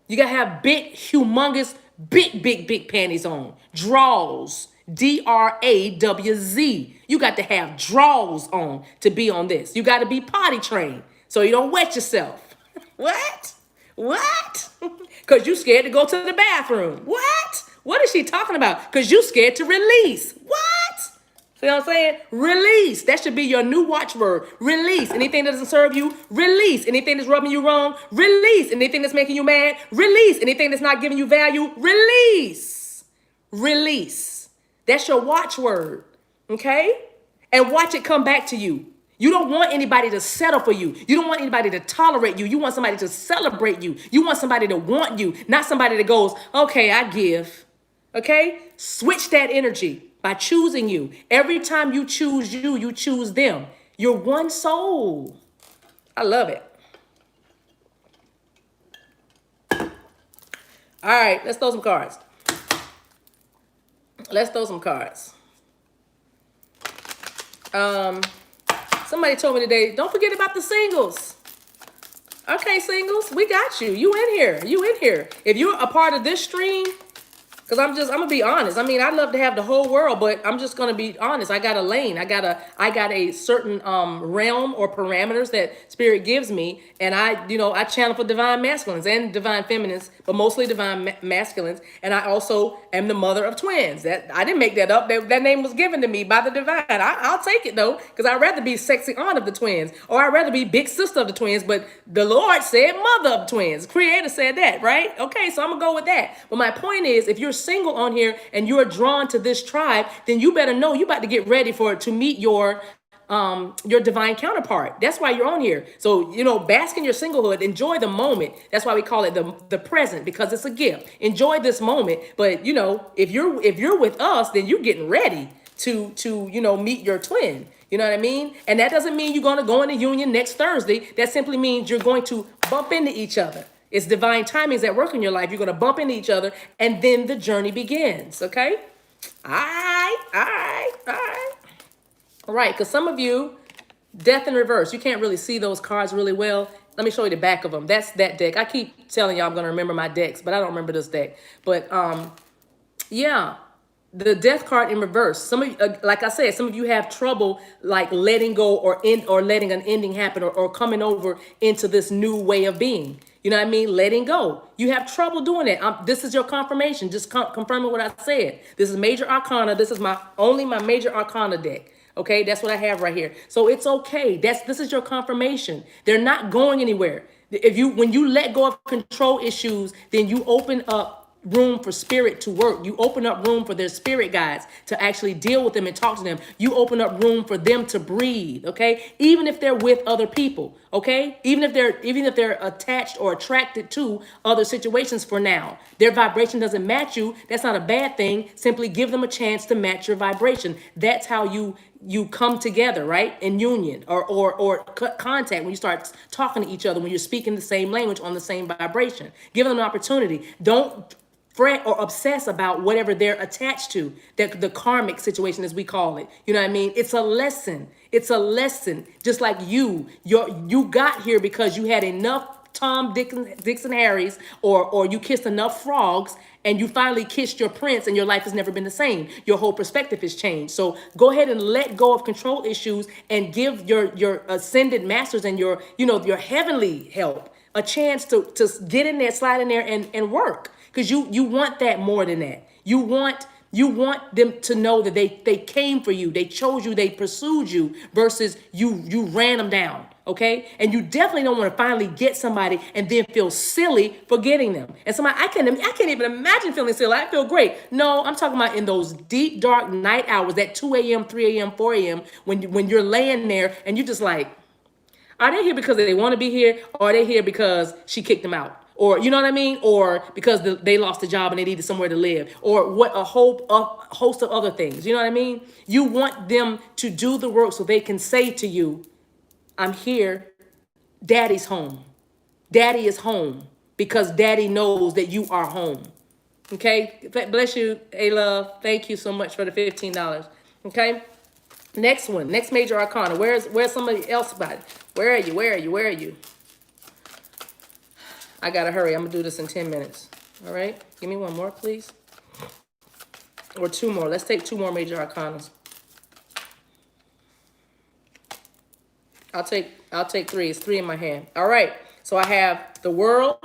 You got to have big, humongous, big panties on. Draws. DRAWZ. You got to have draws on to be on this. You got to be potty trained, so you don't wet yourself. What? Because you scared to go to the bathroom. What? What is she talking about? Because you scared to release. What? See what I'm saying? Release. That should be your new watchword. Release. Anything that doesn't serve you, release. Anything that's rubbing you wrong, release. Anything that's making you mad, release. Anything that's not giving you value, release. Release. That's your watchword. Okay? And watch it come back to you. You don't want anybody to settle for you. You don't want anybody to tolerate you. You want somebody to celebrate you. You want somebody to want you, not somebody that goes, okay, I give. Okay? Switch that energy by choosing you. Every time you choose you, you choose them. You're one soul. I love it. All right, let's throw some cards. Somebody told me today, don't forget about the singles. Okay, singles, we got you. You in here. You in here. If you're a part of this stream, because I'm gonna be honest. I mean, I'd love to have the whole world, but I'm just gonna be honest. I got a lane. I got a certain realm or parameters that spirit gives me, and I channel for divine masculines and divine feminines, but mostly divine masculines. And I also am the mother of twins. That I didn't make that up. That name was given to me by the divine. I'll take it though, because I'd rather be sexy aunt of the twins, or I'd rather be big sister of the twins. But the Lord said mother of twins. Creator said that, right? Okay, so I'm gonna go with that. But my point is, if you're single on here and you're drawn to this tribe, then you better know you about to get ready to meet your divine counterpart. That's why you're on here. So, bask in your singlehood, enjoy the moment. That's why we call it the present, because it's a gift. Enjoy this moment. But if you're with us, then you're getting ready to meet your twin. You know what I mean? And that doesn't mean you're going to go into union next Thursday. That simply means you're going to bump into each other. It's divine timings at work in your life. You're going to bump into each other, and then the journey begins. Okay? All right. All right, because some of you, death in reverse, you can't really see those cards really well. Let me show you the back of them. That's that deck. I keep telling y'all I'm going to remember my decks, but I don't remember this deck. But yeah, the death card in reverse. Some of you, like I said, some of you have trouble like letting go or letting an ending happen, or coming over into this new way of being. You know what I mean? Letting go. You have trouble doing that. This is your confirmation. Just confirming what I said. This is major arcana. This is my major arcana deck. Okay, that's what I have right here. So it's okay. This is your confirmation. They're not going anywhere. When you let go of control issues, then you open up room for spirit to work. You open up room for their spirit guides to actually deal with them and talk to them. You open up room for them to breathe. Okay, even if they're with other people. Okay, even if they're attached or attracted to other situations for now, their vibration doesn't match you. That's not a bad thing. Simply give them a chance to match your vibration. That's how you come together, right? In union or contact, when you start talking to each other, when you're speaking the same language on the same vibration. Give them an opportunity. Don't fret or obsess about whatever they're attached to, the karmic situation, as we call it. You know what I mean? It's a lesson. It's a lesson. Just like you got here because you had enough Tom, Dick, and Harry's, or you kissed enough frogs, and you finally kissed your prince, and your life has never been the same. Your whole perspective has changed. So go ahead and let go of control issues and give your ascended masters and your heavenly help a chance to get in there, slide in there, and work. Because you want that more than that. You want them to know that they came for you, they chose you, they pursued you, versus you ran them down. Okay, and you definitely don't want to finally get somebody and then feel silly for getting them. And somebody, I can't even imagine feeling silly. I feel great. No, I'm talking about in those deep dark night hours, that 2 a.m., 3 a.m., 4 a.m. when you're laying there and you're just like, are they here because they want to be here, or are they here because she kicked them out? Or, you know what I mean? Or because they lost a job and they needed somewhere to live, or a host of other things. You know what I mean? You want them to do the work so they can say to you, I'm here. Daddy's home. Daddy is home, because daddy knows that you are home. Okay? Bless you, A-Love. Thank you so much for the $15. Okay? Next one. Next major arcana. Where's somebody else about it? Where are you? I gotta hurry. I'm gonna do this in 10 minutes. All right? Give me one more, please. Or two more. Let's take two more major arcanas. I'll take three. It's three in my hand. All right. So I have the world.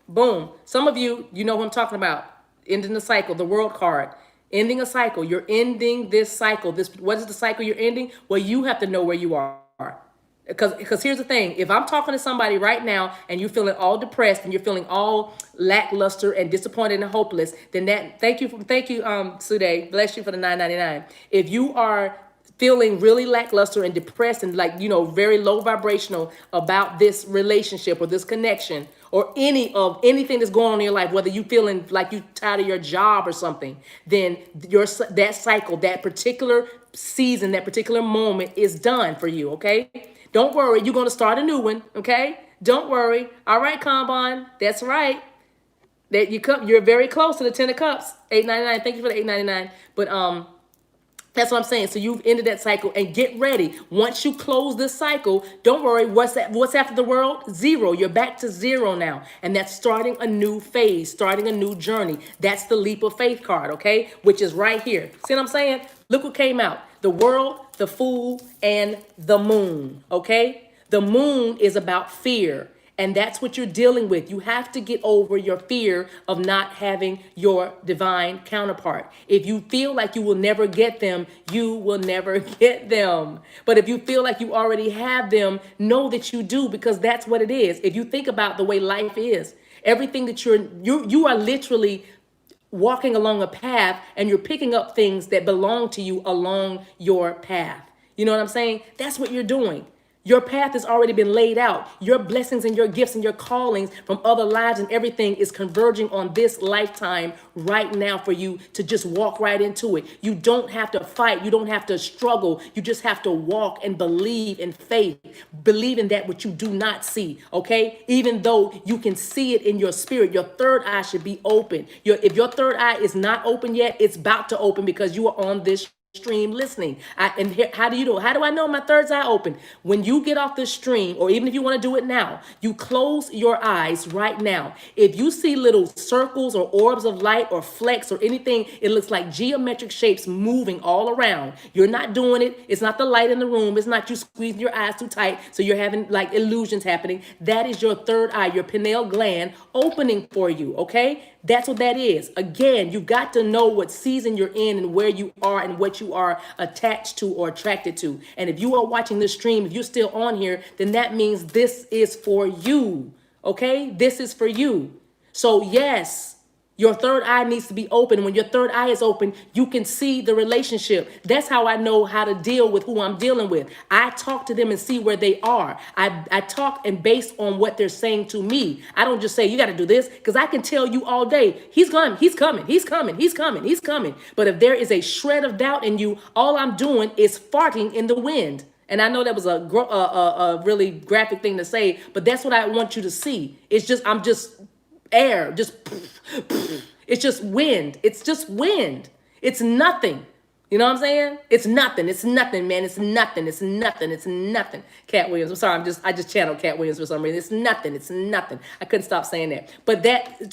Boom. Some of you know what I'm talking about. Ending the cycle. The world card. Ending a cycle. You're ending this cycle. What is the cycle you're ending? Well, you have to know where you are. Because here's the thing. If I'm talking to somebody right now and you're feeling all depressed and you're feeling all lackluster and disappointed and hopeless, then thank you, Sude. Bless you for the $9.99. If you are feeling really lackluster and depressed and very low vibrational about this relationship or this connection or anything that's going on in your life, whether you feeling like you tired of your job or something, then that cycle, that particular season, that particular moment is done for you. Okay, don't worry, you're going to start a new one. Okay, don't worry. All right, Kanban, that's right. You're very close to the 10 of cups. $8.99. Thank you for the $8.99. But That's what I'm saying. So you've ended that cycle and get ready. Once you close this cycle, don't worry. What's after the world? Zero. You're back to zero now. And that's starting a new phase, starting a new journey. That's the leap of faith card, okay? Which is right here. See what I'm saying? Look what came out. The world, the fool, and the moon, okay? The moon is about fear. And that's what you're dealing with. You have to get over your fear of not having your divine counterpart. If you feel like you will never get them, you will never get them. But if you feel like you already have them, know that you do, because that's what it is. If you think about the way life is, everything that you are literally walking along a path, and you're picking up things that belong to you along your path. You know what I'm saying? That's what you're doing. Your path has already been laid out. Your blessings and your gifts and your callings from other lives and everything is converging on this lifetime right now for you to just walk right into it. You don't have to fight. You don't have to struggle. You just have to walk and believe in faith. Believe in that which you do not see, okay? Even though you can see it in your spirit, your third eye should be open. If your third eye is not open yet, it's about to open because you are on this stream listening. And here, how do you know? How do I know my third eye open? When you get off the stream, or even if you want to do it now, you close your eyes right now. If you see little circles or orbs of light or flecks or anything, it looks like geometric shapes moving all around. You're not doing it. It's not the light in the room. It's not you squeezing your eyes too tight, so you're having like illusions happening. That is your third eye, your pineal gland opening for you, okay? That's what that is. Again, you've got to know what season you're in and where you are and what you are attached to or attracted to. And if you are watching this stream, if you're still on here, then that means this is for you. Okay? This is for you. So yes, your third eye needs to be open. When your third eye is open, you can see the relationship. That's how I know how to deal with who I'm dealing with. I talk to them and see where they are. I talk and based on what they're saying to me. I don't just say, you got to do this, because I can tell you all day, he's coming, he's coming, he's coming, he's coming, he's coming. But if there is a shred of doubt in you, all I'm doing is farting in the wind. And I know that was a really graphic thing to say, but that's what I want you to see. I'm just air, it's just wind. It's just wind. It's nothing. You know what I'm saying? It's nothing. It's nothing, man. It's nothing. It's nothing. It's nothing. Cat Williams. I'm sorry. I just channeled Cat Williams for some reason. It's nothing. It's nothing. I couldn't stop saying that. But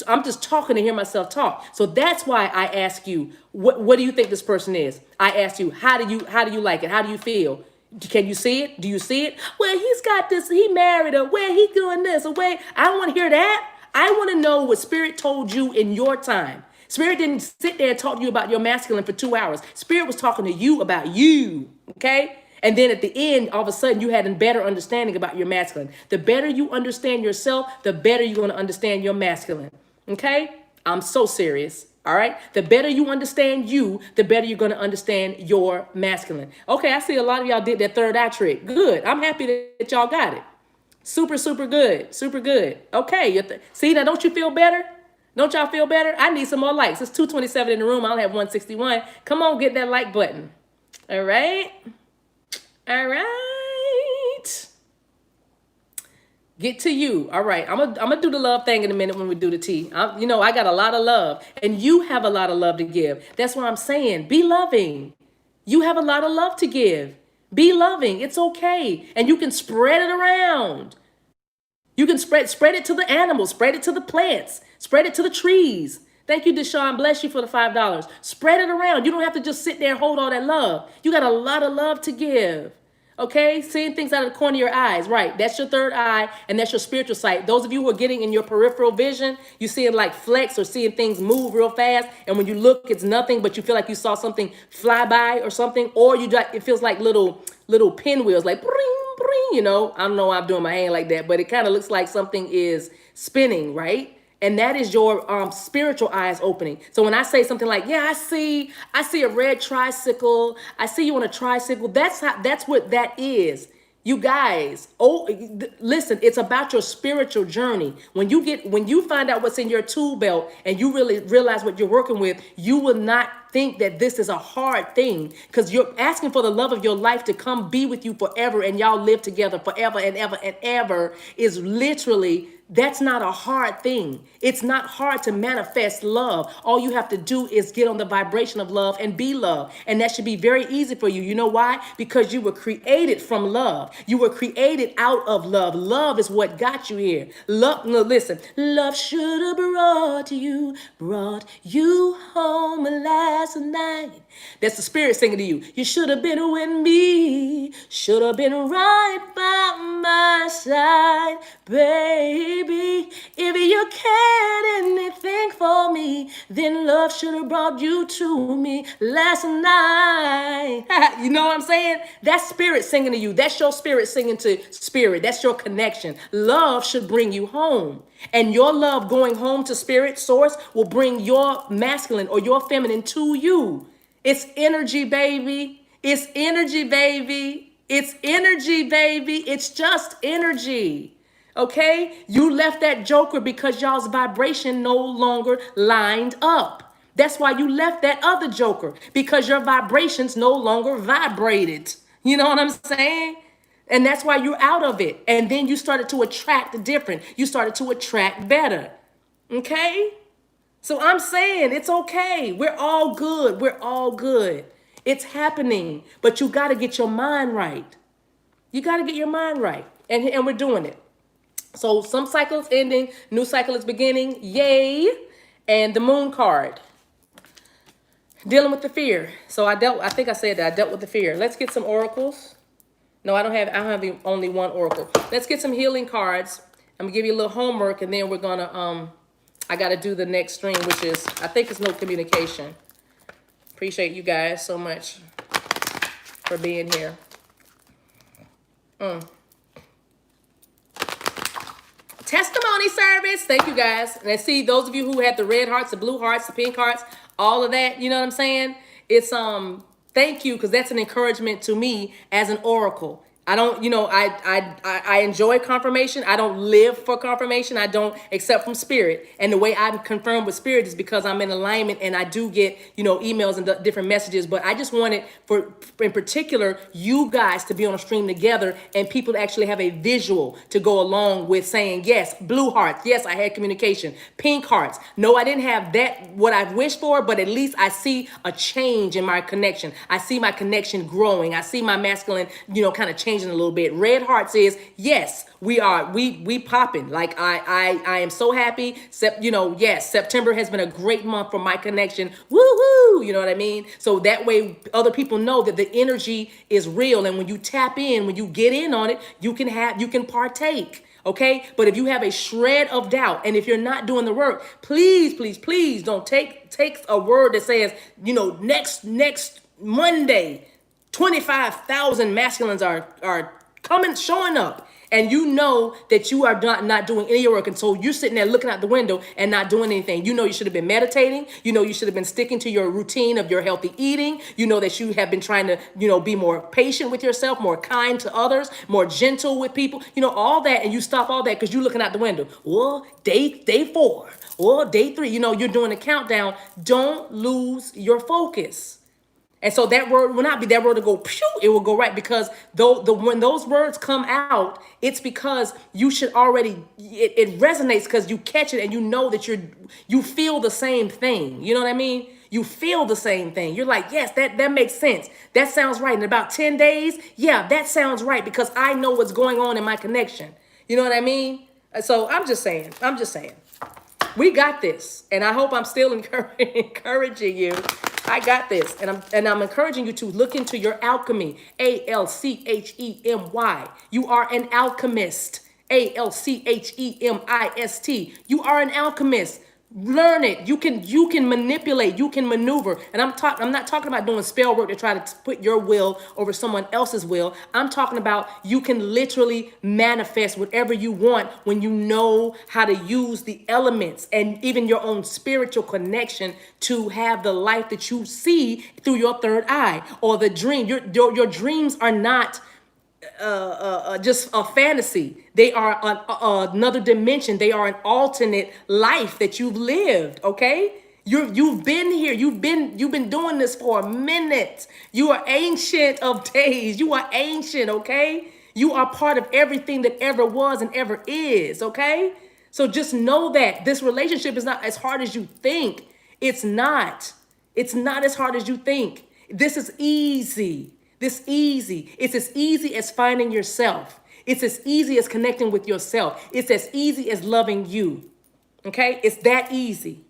I'm just talking to hear myself talk. So that's why I ask you, what do you think this person is? I ask you, how do you like it? How do you feel? Can you see it? Do you see it? Well, he's got this. He married her. Where he doing this? Where? I don't want to hear that. I want to know what Spirit told you in your time. Spirit didn't sit there and talk to you about your masculine for 2 hours. Spirit was talking to you about you, okay? And then at the end, all of a sudden, you had a better understanding about your masculine. The better you understand yourself, the better you're going to understand your masculine, okay? I'm so serious, all right? The better you understand you, the better you're going to understand your masculine. Okay, I see a lot of y'all did that third eye trick. Good. I'm happy that y'all got it. Super, super good. Super good. Okay. See, now don't you feel better? Don't y'all feel better? I need some more likes. It's 227 in the room. I only have 161. Come on, get that like button. All right. All right. Get to you. All right. I'm gonna do the love thing in a minute when we do the tea. I got a lot of love, and you have a lot of love to give. That's what I'm saying. Be loving. You have a lot of love to give. Be loving. It's okay. And you can spread it around. You can spread it to the animals, spread it to the plants, spread it to the trees. Thank you, Deshaun. Bless you for the $5. Spread it around. You don't have to just sit there and hold all that love. You got a lot of love to give. Okay, seeing things out of the corner of your eyes, right? That's your third eye, and that's your spiritual sight. Those of you who are getting in your peripheral vision, you seeing like flecks or seeing things move real fast, and when you look, it's nothing, but you feel like you saw something fly by or something, or it feels like little pinwheels, like bring, bring. I don't know why I'm doing my hand like that, but it kind of looks like something is spinning, right? And that is your spiritual eyes opening. So when I say something like, yeah, I see a red tricycle. I see you on a tricycle. That's what that is. You guys, listen, it's about your spiritual journey. When you find out what's in your tool belt and you really realize what you're working with, you will not think that this is a hard thing, because you're asking for the love of your life to come be with you forever, and y'all live together forever and ever and ever is literally That's not a hard thing. It's not hard to manifest love. All you have to do is get on the vibration of love and be love. And that should be very easy for you. You know why? Because you were created from love. You were created out of love. Love is what got you here. Love, no, listen. Love should have brought you home last night. That's the spirit singing to you. You should have been with me. Should have been right by my side, baby. If you cared anything for me, then love should have brought you to me last night. You know what I'm saying? That's spirit singing to you. That's your spirit singing to spirit. That's your connection. Love should bring you home. And your love going home to spirit source will bring your masculine or your feminine to you. It's energy, baby. It's energy, baby. It's energy, baby. It's just energy. Okay? You left that joker because y'all's vibration no longer lined up. That's why you left that other joker, because your vibrations no longer vibrated. You know what I'm saying? And that's why you're out of it. And then you started to attract different. You started to attract better. Okay? So I'm saying it's okay. We're all good. We're all good. It's happening. But you got to get your mind right. You got to get your mind right. And we're doing it. So some cycles ending, new cycle is beginning. Yay. And the moon card. Dealing with the fear. So I think I said that. I dealt with the fear. Let's get some oracles. No, I don't have only one oracle. Let's get some healing cards. I'm going to give you a little homework, and then we're going to, I got to do the next stream, which is, I think it's no communication. Appreciate you guys so much for being here. Testimony service. Thank you guys. And I see those of you who had the red hearts, the blue hearts, the pink hearts, all of that. You know what I'm saying? It's, thank you, because that's an encouragement to me as an oracle. I don't, I enjoy confirmation. I don't live for confirmation. I don't, except from spirit. And the way I'm confirmed with spirit is because I'm in alignment, and I do get, emails and different messages. But I just wanted in particular, you guys to be on a stream together and people to actually have a visual to go along with saying, yes, blue hearts. Yes, I had communication. Pink hearts. No, I didn't have that, what I've wished for, but at least I see a change in my connection. I see my connection growing. I see my masculine, kind of changing a little bit. Red hearts is, yes, we popping. Like I am so happy. Yes, September has been a great month for my connection. Woo-hoo, you know what I mean? So that way other people know that the energy is real. And when you tap in, when you get in on it, you can partake. Okay. But if you have a shred of doubt, and if you're not doing the work, please don't take a word that says, next Monday, 25,000 masculines are coming, showing up. And you know that you are not doing any work. And so you're sitting there looking out the window and not doing anything. You should have been meditating. You should have been sticking to your routine of your healthy eating. You know that you have been trying to, be more patient with yourself, more kind to others, more gentle with people, all that. And you stop all that because you're looking out the window. Well, day 4 or day 3, you're doing a countdown. Don't lose your focus. And so that word will not be that word to go, pew, it will go right, because when those words come out, it's because you should already, it resonates because you catch it and you know that you feel the same thing. You know what I mean? You feel the same thing. You're like, yes, that makes sense. That sounds right. In about 10 days, yeah, that sounds right, because I know what's going on in my connection. You know what I mean? So I'm just saying. We got this. And I hope I'm still encouraging you. I got this. And I'm encouraging you to look into your alchemy. ALCHEMY. You are an alchemist. ALCHEMIST. You are an alchemist. Learn it. You can manipulate. You can maneuver. And I'm not talking about doing spell work to try to put your will over someone else's will. I'm talking about you can literally manifest whatever you want when you know how to use the elements and even your own spiritual connection to have the life that you see through your third eye or the dream. Your dreams are not just a fantasy. They are another dimension. They are an alternate life that you've lived. Okay, you've been here. You've been doing this for a minute. You are ancient of days. You are ancient. Okay, you are part of everything that ever was and ever is. Okay. So just know that this relationship is not as hard as you think. It's not. It's not as hard as you think. This is easy. This easy. It's as easy as finding yourself. It's as easy as connecting with yourself. It's as easy as loving you. Okay? It's that easy.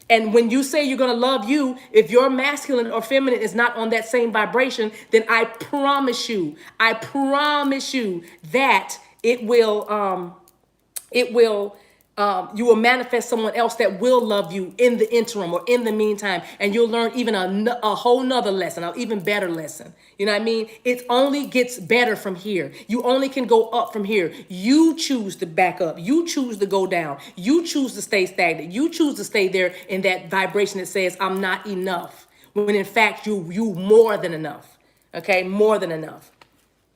And when you say you're going to love you, if your masculine or feminine is not on that same vibration, then I promise you that you will manifest someone else that will love you in the interim or in the meantime. And you'll learn even a whole nother lesson, an even better lesson. You know what I mean? It only gets better from here. You only can go up from here. You choose to back up. You choose to go down. You choose to stay stagnant. You choose to stay there in that vibration that says, I'm not enough. When in fact, you more than enough. Okay? More than enough.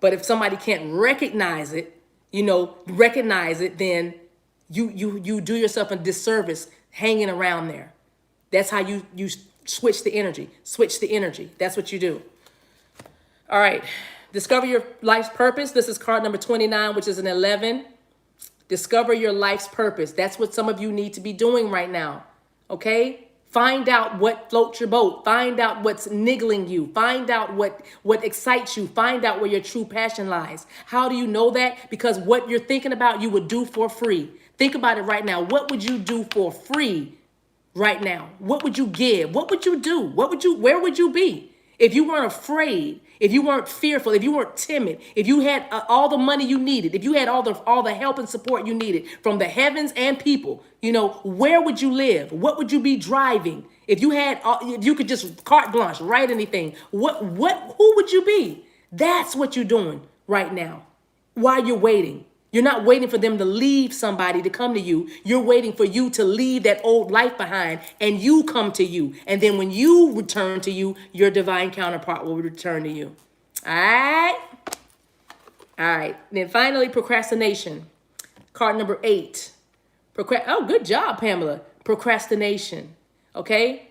But if somebody can't recognize it, then you do yourself a disservice hanging around there. That's how you switch the energy. Switch the energy. That's what you do. All right. Discover your life's purpose. This is card number 29, which is an 11. Discover your life's purpose. That's what some of you need to be doing right now. Okay? Find out what floats your boat. Find out what's niggling you. Find out what excites you. Find out where your true passion lies. How do you know that? Because what you're thinking about, you would do for free. Think about it right now. What would you do for free right now? What would you give? What would you do? Where would you be? If you weren't afraid, if you weren't fearful, if you weren't timid, if you had all the money you needed, if you had all the help and support you needed from the heavens and people, where would you live? What would you be driving? If you could just carte blanche, write anything, who would you be? That's what you're doing right now. While you're waiting. You're not waiting for them to leave somebody to come to you. You're waiting for you to leave that old life behind and you come to you. And then when you return to you, your divine counterpart will return to you. All right? All right. Then finally, procrastination. Card number 8. Oh, good job, Pamela. Procrastination. Okay?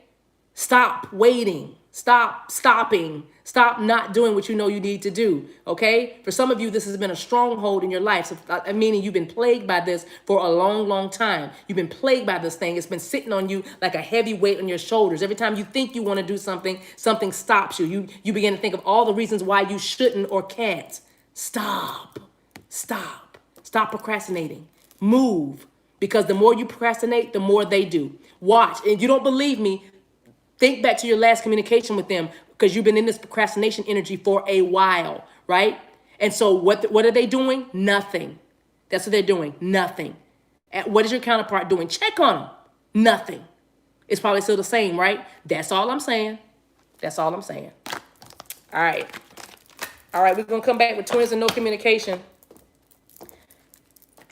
Stop waiting. Stopping. Stop not doing what you know you need to do, okay? For some of you, this has been a stronghold in your life. So, meaning you've been plagued by this for a long, long time. You've been plagued by this thing. It's been sitting on you like a heavy weight on your shoulders. Every time you think you want to do something, something stops you. You begin to think of all the reasons why you shouldn't or can't. Stop procrastinating. Move. Because the more you procrastinate, the more they do. Watch. And if you don't believe me, think back to your last communication with them, because you've been in this procrastination energy for a while, right? And so what are they doing? Nothing. That's what they're doing. Nothing. And what is your counterpart doing? Check on them. Nothing. It's probably still the same, right? That's all I'm saying. That's all I'm saying. All right. All right, we're going to come back with twins and no communication.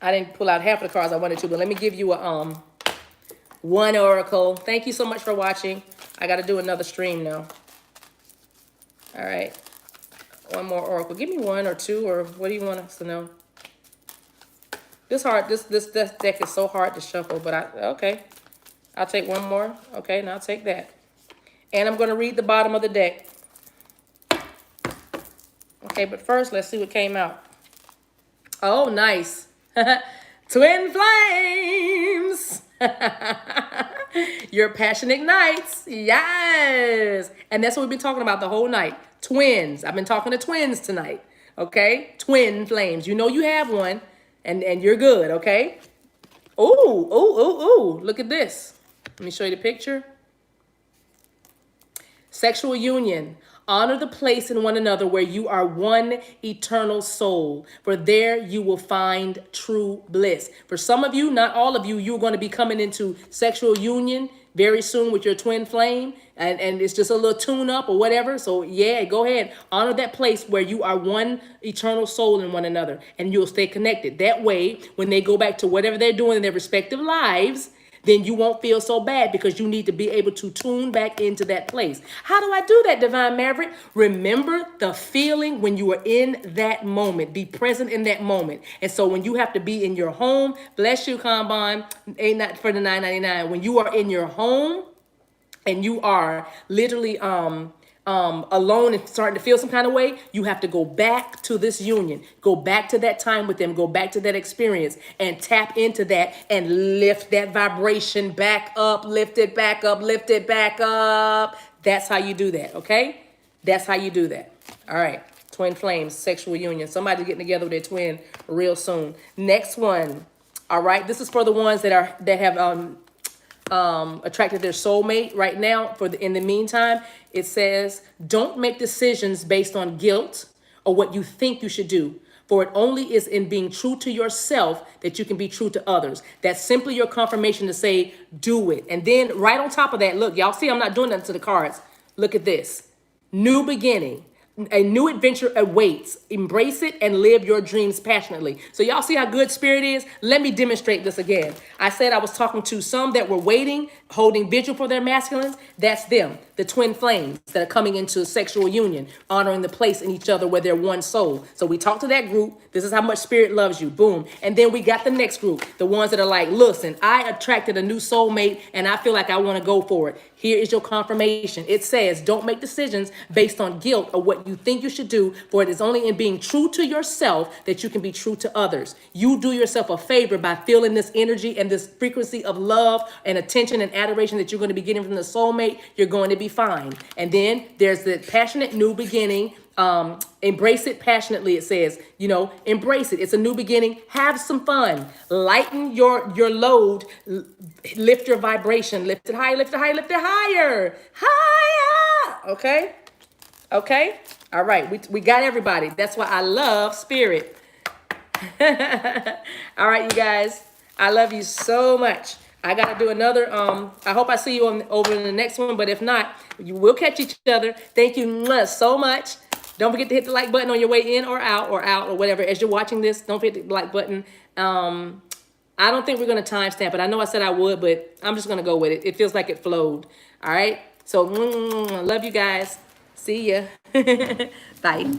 I didn't pull out half of the cards I wanted to, but let me give you a one oracle. Thank you so much for watching. I got to do another stream now. All right. One more oracle. Give me one or two, or what do you want us to know? This deck is so hard to shuffle, but okay. I'll take one more. Okay, and I'll take that. And I'm going to read the bottom of the deck. Okay, but first, let's see what came out. Oh, nice. Twin flames. Your passion ignites. Yes. And that's what we've been talking about the whole night. Twins. I've been talking to twins tonight. Okay? Twin flames. You know you have one, and you're good, okay? Ooh. Look at this. Let me show you the picture. Sexual union. Honor the place in one another where you are one eternal soul. For there you will find true bliss. For some of you, not all of you, you're going to be coming into sexual union very soon with your twin flame. And it's just a little tune up or whatever. So yeah, go ahead. Honor that place where you are one eternal soul in one another. And you'll stay connected. That way, when they go back to whatever they're doing in their respective lives, then you won't feel so bad, because you need to be able to tune back into that place. How do I do that, Divine Maverick? Remember the feeling when you are in that moment. Be present in that moment. And so when you have to be in your home, bless you, Kanban, ain't not for the $9.99. When you are in your home and you are literally alone and starting to feel some kind of way, you have to go back to this union, go back to that time with them, go back to that experience and tap into that and lift that vibration back up, lift it back up, lift it back up. That's how you do that, okay? That's how you do that. All right. Twin flames, sexual union. Somebody's getting together with their twin real soon. Next one. All right. This is for the ones that have attracted their soulmate right now. In the meantime, it says, don't make decisions based on guilt or what you think you should do. For it only is in being true to yourself that you can be true to others. That's simply your confirmation to say, do it. And then right on top of that, look, y'all see I'm not doing nothing to the cards. Look at this. New beginning. A new adventure awaits. Embrace it and live your dreams passionately. So y'all see how good spirit is? Let me demonstrate this again. I said I was talking to some that were waiting, holding vigil for their masculines. That's them, the twin flames that are coming into sexual union, honoring the place in each other where they're one soul. So we talked to that group. This is how much spirit loves you. Boom. And then we got the next group, the ones that are like, listen, I attracted a new soulmate and I feel like I want to go for it. Here is your confirmation. It says, don't make decisions based on guilt or what you think you should do, for it is only in being true to yourself that you can be true to others. You do yourself a favor by feeling this energy and this frequency of love and attention and adoration that you're going to be getting from the soulmate. You're going to be fine. And then there's the passionate new beginning. Embrace it passionately. It says, embrace it. It's a new beginning. Have some fun. Lighten your load. Lift your vibration. Lift it higher, lift it higher, lift it higher. Higher. Okay. Okay. All right. We got everybody. That's why I love spirit. All right, you guys. I love you so much. I got to do another. I hope I see you over in the next one. But if not, we'll catch each other. Thank you so much. Don't forget to hit the like button on your way in or out or whatever. As you're watching this, don't forget the like button. I don't think we're going to timestamp it. I know I said I would, but I'm just going to go with it. It feels like it flowed. All right. So love you guys. See ya. Bye.